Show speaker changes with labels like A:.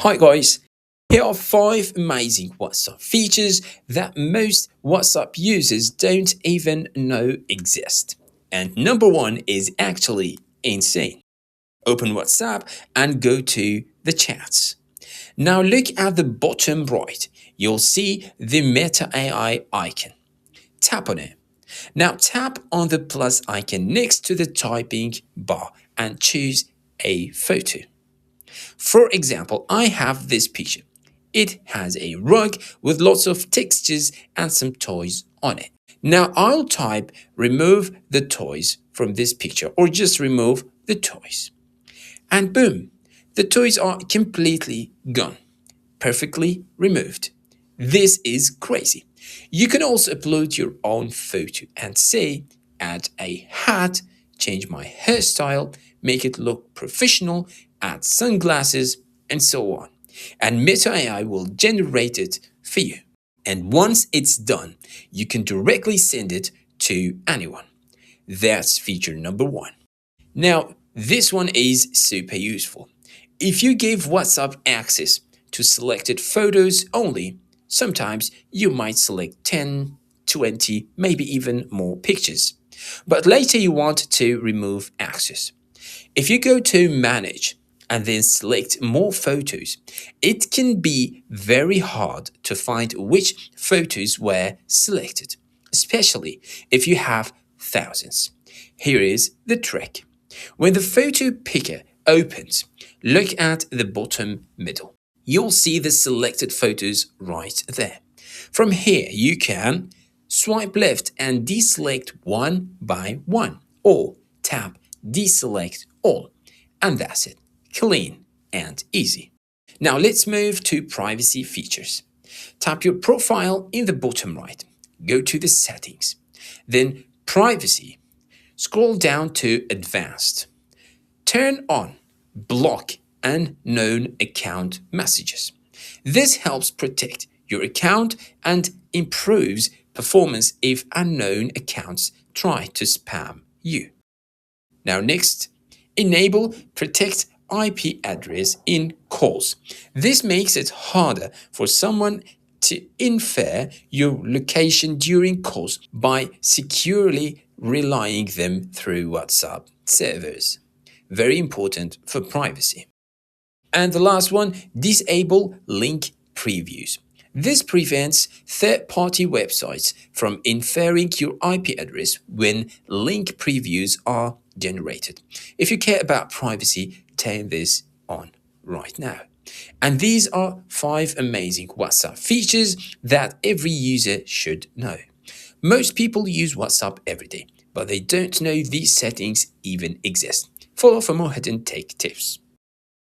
A: Hi guys, here are 5 amazing WhatsApp features that most WhatsApp users don't even know exist. And number 1 is actually insane. Open WhatsApp and go to the chats. Now look at the bottom right. You'll see the Meta AI icon. Tap on it. Now tap on the plus icon next to the typing bar and choose a photo. For example, I have this picture. It has a rug with lots of textures and some toys on it. Now I'll type remove the toys from this picture or just remove the toys. And boom, the toys are completely gone, perfectly removed. This is crazy. You can also upload your own photo and say, add a hat, change my hairstyle, make it look professional, add sunglasses, and so on. And Meta AI will generate it for you. And once it's done, you can directly send it to anyone. That's feature number 1. Now, this one is super useful. If you give WhatsApp access to selected photos only, sometimes you might select 10, 20, maybe even more pictures. But later you want to remove access. If you go to Manage and then select More Photos, it can be very hard to find which photos were selected, especially if you have thousands. Here is the trick. When the photo picker opens, look at the bottom middle. You'll see the selected photos right there. From here, you can swipe left and deselect one by one, or tap deselect all. And that's it. Clean and easy. Now let's move to privacy features. Tap your profile in the bottom right. Go to the settings. Then privacy. Scroll down to advanced. Turn on block unknown account messages. This helps protect your account and improves performance if unknown accounts try to spam you. Now next, enable protect IP address in calls. This makes it harder for someone to infer your location during calls by securely relaying them through WhatsApp servers. Very important for privacy. And the last one, disable link previews. This prevents third-party websites from inferring your IP address when link previews are generated. If you care about privacy, turn this on right now. And these are 5 amazing WhatsApp features that every user should know. Most people use WhatsApp every day, but they don't know these settings even exist. Follow for more hidden tech tips.